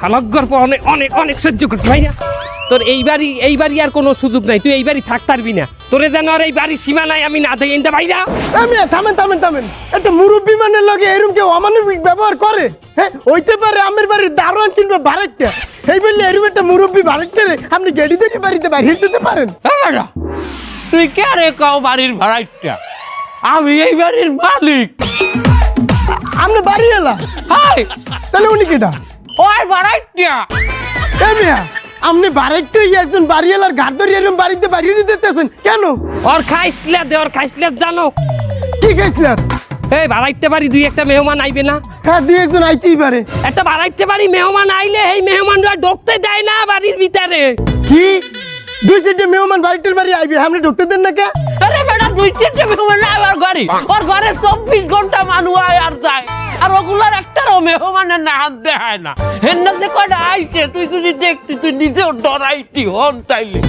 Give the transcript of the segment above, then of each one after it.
হালকগর পর অনেক অনেক অনেক সহ্য করতে ভাইয়া তোর এইবারই আর কোনো সুযোগ নাই তুই এইবারই থাক পারবি না তোরে যেন আর এই বাড়ির সীমা নাই আমি না দেই এনতে ভাইয়া আমি থামেন একটা মুরব্বী মানের লগে এরকম কেউ অমানবিক ব্যবহার করে হ্যাঁ হইতে পারে আমের বাড়ির দারোয়ান কিনবে বারেকটা এই বললে এরকম একটা মুরব্বী বারেকটা আপনি গেড়ি থেকে বাড়িতে বাড়িয়ে দিতে পারেন তুই কে রে কাও বাড়ির ভাড়াইটা আমি এই বাড়ির মালিক আপনি বাড়ি এলা হাই তাহলে উনি কেটা ওই ভাড়াইটা এই মিয়া আপনি বারেকটাই একজন বাড়িওয়ালার ঘাট ধরে এরকম বাড়িতে বাড়িয়ে দিতেছেন কেন ওর খাইছলে জানো কি খাইছিলেন এই বাড়াইতে পারি দুই একটা মেহমান আইবে না হ্যাঁ দুই একজন আইতেই পারে একটা বাড়াইতে পারি মেহমান আইলে এই মেহমানরা ঢুকতে দেয় না বাড়ির ভিতরে কি দুই চারটে মেহমান বাড়িটার বাড়ি আইবে আপনি ঢুকতে দেন না কে আরে বেটা দুই তিনটে মেহমান না আমার ঘরে ওর ঘরে 24 ঘন্টা মানুষ আয় আর যায় আর ওগুলার একটারও মেহমানের না হাত দেয় না হেন্না যে কয়টা আইছে তুই যদি দেখতি তুই নিজেও ডরাইতি হন চাইলে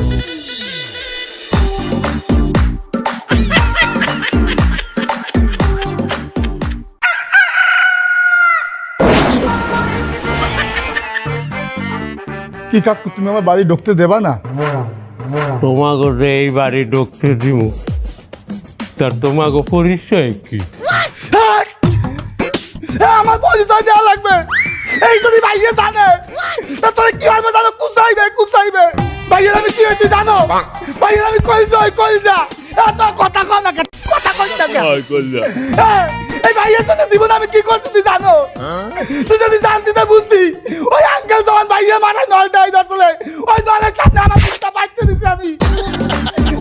কি কাকু তুমি আমার বাড়ি ঢুকতে দেবা না? তোমাকে এই বাড়ি ঢুকতে দিব তার তোমাকে পরিচয় কি আমার পরিচয় দেওয়া লাগবে এই যদি ভাইয়ে জানে তাহলে কি হবে জানো কুচাইবে ভাইয়ের আমি কি হয়েছি জানো ভাইয়ের আমি কইজা এত কথা কয় না কথা কইতা এই ভাইয়ের জন্য জীবন আমি কি করছি তুই জানো তুই যদি জানতি তো বুঝতি ওই আঙ্কেল যখন ভাইয়ের মাথায় নলটাই ধরছিলে ওই নলের সামনে আমার বুঝতে পারতে দিছি আমি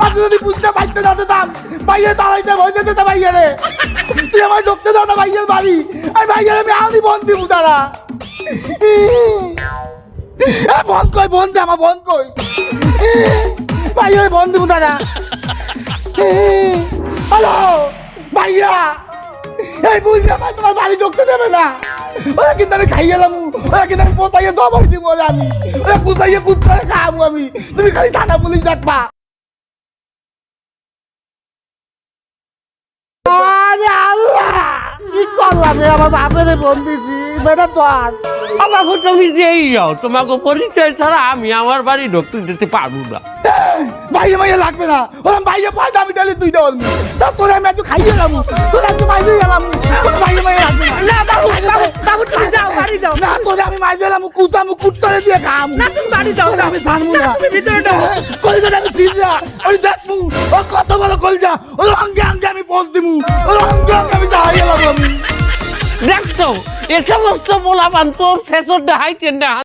আর যদি বুঝতে পারতে না দিতাম ভাইয়ের দাঁড়াইতে ভয় যেতে তো ভাইয়েরে তুই আমার ঢুকতে দাও না ভাইয়ের বাড়ি আমি ভাইয়ের আমি আনি বন্দি বুঝারা বন দে আমার বন কই ভাইয়ের বন্দি বুঝারা হ্যালো ভাইয়া এই বুঝলাম তোমার বাড়ি ঢুকতে দেবে না ওরা কিন্তু আমি খাই গেলাম ওরা কিন্তু আমি পোষাইয়ে জবর দিব আমি ওরা কুচাইয়ে কুচাই খাবো আমি তুমি খালি থানা পুলিশ দেখবা কি করলাম আমার বাপের বন্দিছি বেটা তো আমাকে তুমি যেই যাও তোমাকে পরিচয় ছাড়া আমি আমার বাড়ি ঢুকতে দিতে পারবো না ভাইয়া ভাইয়া লাগবে না ওরা ভাইয়া পয়সা আমি ডালি তুই দেওয়ার তা তোরা আমি একটু খাইয়ে গেলাম তোরা একটু মাইজে গেলাম তোর ভাইয়া ভাইয়া লাগবে না বাবু তুমি যাও বাড়ি যাও না তোরা আমি মাইজে গেলাম কুচামু কুট্টারে দিয়ে খাম না তুমি বাড়ি যাও আমি জানবো না তুমি ভিতরে ঢোকো কলজাটা আমি চিনরা আমি দেখবো ও কত বড় কলজা ওর অঙ্গে অঙ্গে আমি পোষ দিমু ওর অঙ্গে অঙ্গে আমি যাই গেলাম আমি দেখছো এ সমস্ত বলা বান তোর শেষর হাইটেন না